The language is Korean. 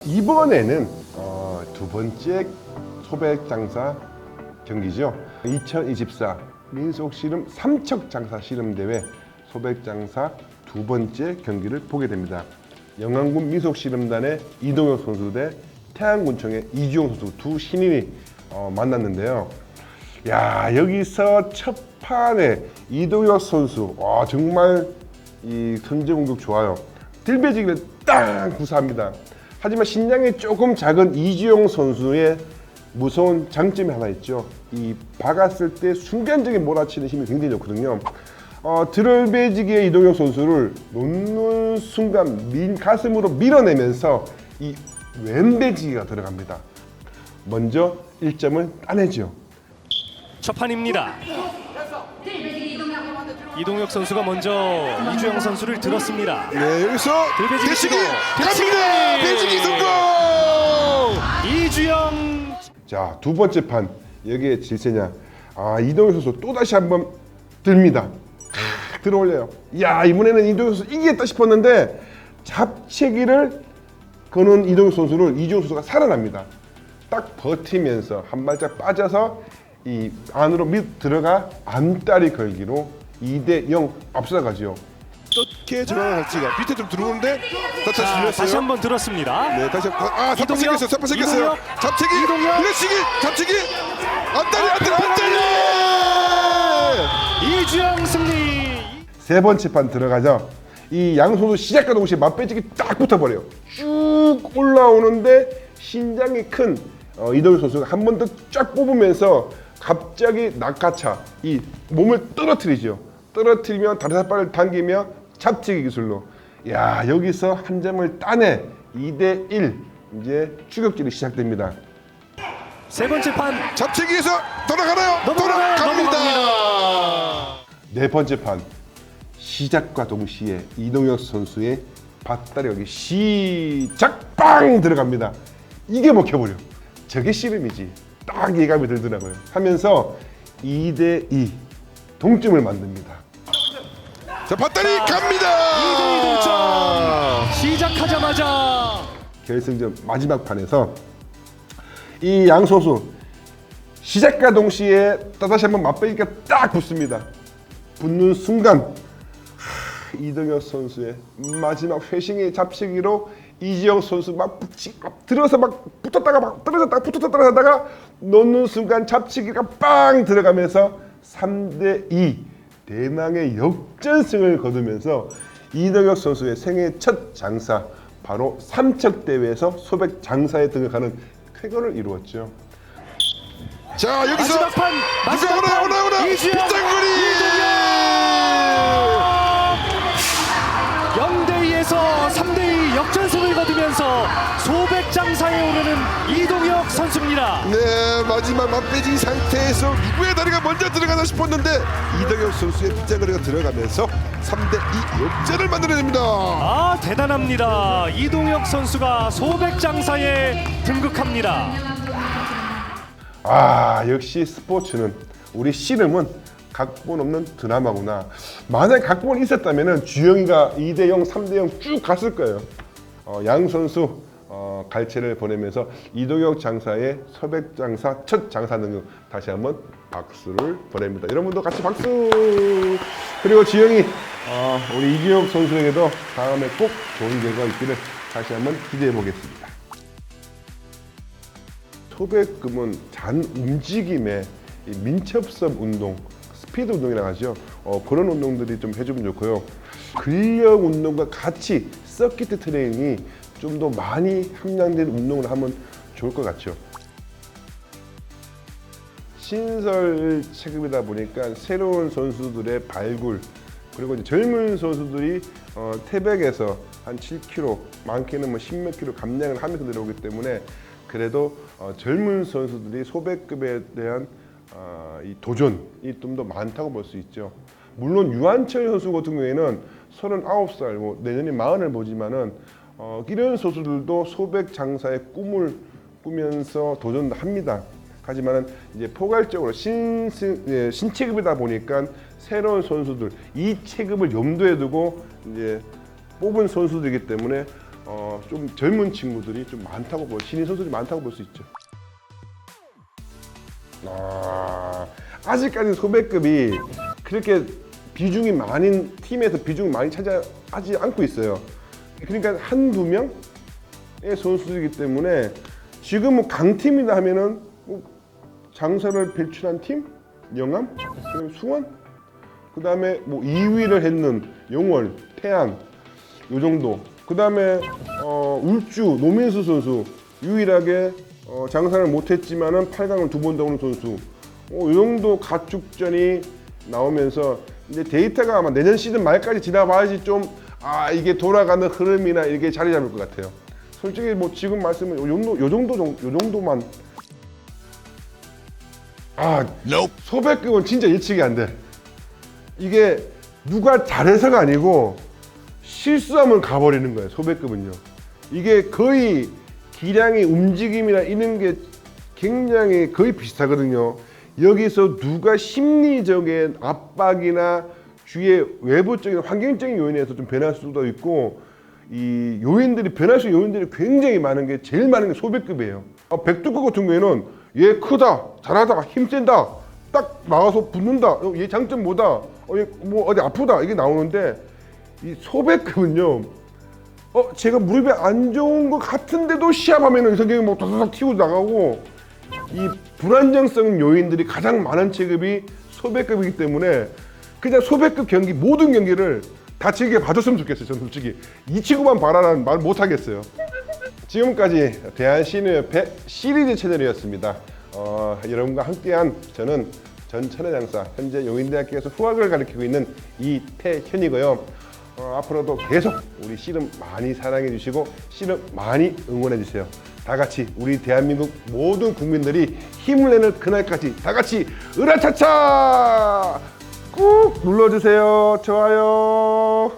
이번에는 두 번째 소백장사 경기죠. 2024 민속씨름 삼척장사 씨름대회 소백장사 두 번째 경기를 보게 됩니다. 영암군 민속씨름단의 이동혁 선수 대 태안군청의 이주영 선수 두 신인이 만났는데요. 야, 여기서 첫 판에 이동혁 선수 정말 이 선제 공격 좋아요. 들배지기를 딱 구사합니다. 하지만 신장이 조금 작은 이주영 선수의 무서운 장점이 하나 있죠. 이 박았을 때 순간적인 몰아치는 힘이 굉장히 좋거든요. 들배지기의 이동혁 선수를 놓는 순간 가슴으로 밀어내면서 이 왼배지기가 들어갑니다. 먼저 1점을 따내죠. 첫 판입니다. 이동혁 선수가 먼저 이주영 선수를 들었습니다. 네, 여기서 들배지기 갑니다. 배지기 성공. 이주영. 자, 두 번째 판 여기에 질세냐. 이동혁 선수 또 다시 한번 듭니다. 들어올려요. 야, 이번에는 이동혁 선수 이기겠다 싶었는데 잡채기를 거는 이동혁 선수를 이주영 선수가 살아납니다. 딱 버티면서 한 발짝 빠져서 이 안으로 들어가 안다리 걸기로 2대0 앞서가죠. 어떻게 들어갈지가 밑에 좀 들어오는데 다시 밀렸어요. 다시 한번 들었습니다. 네, 다시 잡판 생겼어요. 잡판 생겼어요. 이동혁, 잡채기, 이동혁. 밀어치기, 잡채기, 안다리. 이주영 승리. 세 번째 판 들어가죠. 이 양 선수 시작과 동시에 맞배지기 딱 붙어버려요. 쭉 올라오는데 신장이 큰 이동혁 선수가 한 번 더 쫙 뽑으면서 갑자기 낙하차 이 몸을 떨어뜨리죠. 떨어뜨리면 다리 발을 당기며 잡채기 기술로 여기서 한 점을 따내 2대1 이제 추격질이 시작됩니다. 세 번째 판 잡채기에서 돌아가나요? 넘어갑니다. 네 번째 판 시작과 동시에 이동혁 선수의 밧다리 여기 시작 빵 들어갑니다. 이게 먹혀버려. 저게 씨름이지. 딱 예감이 들더라고요. 하면서 2대2 동점을 만듭니다. 자, 밧다리 갑니다. 2대2 동점. 시작하자마자 결승전 마지막 판에서 이 양 선수 시작과 동시에 또다시 한번 맞배기가 딱 붙습니다. 붙는 순간 이동혁 선수의 마지막 회심의 잡채기로 이주영 선수 막 들어서 막 붙었다가 막 떨어졌다가 붙었다가 놓는 순간 잡채기가 빵 들어가면서 3대2 대망의 역전승을 거두면서 이동혁 선수의 생애 첫 장사 바로 삼척대회에서 소백 장사에 등극하는 쾌거를 이루었죠. 자, 여기서 마지막 판 오나 이주영 빗장거리 0대2에서 3대2 역전승을 거두면서 소백장사에 오르는 이동혁 선수입니다. 네, 마지막 맞배지 상태에서 누구의 다리가 먼저 들어가나 싶었는데 이동혁 선수의 빗장거리가 들어가면서 3대2 역전을 만들어냅니다. 대단합니다. 이동혁 선수가 소백장사에 등극합니다. 역시 스포츠는 우리 씨름은 각본 없는 드라마구나. 만약에 각본이 있었다면 주영이가 2대0, 3대0 쭉 갔을 거예요. 양 선수 갈채를 보내면서 이동혁 장사의 소백장사 첫 장사 능력 다시 한번 박수를 보냅니다. 여러분도 같이 박수. 그리고 주영이 우리 이주영 선수에게도 다음에 꼭 좋은 결과 있기를 다시 한번 기대해 보겠습니다. 소백금은 잔 움직임의 민첩성 운동, 스피드 운동이라고 하죠. 그런 운동들이 좀 해주면 좋고요. 근력 운동과 같이 서킷 트레이닝이 좀 더 많이 함량된 운동을 하면 좋을 것 같죠. 신설 체급이다 보니까 새로운 선수들의 발굴, 그리고 이제 젊은 선수들이 태백에서 한 7kg, 많게는 10몇 kg 감량을 하면서 내려오기 때문에 그래도 젊은 선수들이 소백급에 대한 이 도전이 좀 더 많다고 볼 수 있죠. 물론 유한철 선수 같은 경우에는 39살, 내년에 40을 보지만은 이런 선수들도 소백 장사의 꿈을 꾸면서 도전도 합니다. 하지만은 이제 포괄적으로 신체급이다 보니까 새로운 선수들 이 체급을 염두에 두고 이제 뽑은 선수들이기 때문에 좀 젊은 친구들이 좀 많다고 신인 선수들이 많다고 볼 수 있죠. 아직까지 소배급이 그렇게 비중이 많은 팀에서 비중이 많이 차지하지 않고 있어요. 그러니까 한두 명의 선수들이기 때문에 지금 뭐 강팀이다 하면은 뭐 장사를 배출한 팀, 영암, 그다음에 수원, 그다음에 뭐 2위를 했는 영월, 태안 요 정도. 그다음에 울주 노민수 선수 유일하게 장사를 못했지만은 8강을 2번 더 오는 선수. 이 정도 가축전이 나오면서 이제 데이터가 아마 내년 시즌 말까지 지나봐야지 좀 이게 돌아가는 흐름이나 이게 자리 잡을 것 같아요. 솔직히 뭐 지금 말씀은 요 정도만. 소배급은 진짜 예측이 안 돼. 이게 누가 잘해서가 아니고 실수하면 가버리는 거예요. 소배급은요. 이게 거의 기량의 움직임이나 이런 게 굉장히 거의 비슷하거든요. 여기서 누가 심리적인 압박이나 주위의 외부적인 환경적인 요인에서 좀 변할 수도 있고, 이 요인들이 변할 수 있는 요인들이 굉장히 많은 게 제일 많은 게 소배급이에요. 백두급 같은 경우에는 얘 크다, 잘하다, 힘센다, 딱 나가서 붙는다, 얘 장점 뭐다, 얘 뭐 어디 아프다 이게 나오는데, 이 소배급은요, 제가 무릎이 안 좋은 것 같은데도 시합하면은 이 성격이 뭐 다다닥 튀고 나가고, 이 불안정성 요인들이 가장 많은 체급이 소배급이기 때문에 그냥 소배급 경기 모든 경기를 다 즐겨 봐줬으면 좋겠어요. 저는 솔직히 이 친구만 봐라는 말 못 하겠어요. 지금까지 대한신의협회 시리즈 채널이었습니다. 여러분과 함께한 저는 전천하장사 현재 용인대학교에서 후학을 가르치고 있는 이태현이고요. 앞으로도 계속 우리 씨름 많이 사랑해 주시고 씨름 많이 응원해 주세요. 다 같이 우리 대한민국 모든 국민들이 힘을 내는 그날까지 다 같이 으라차차 꾹 눌러주세요. 좋아요.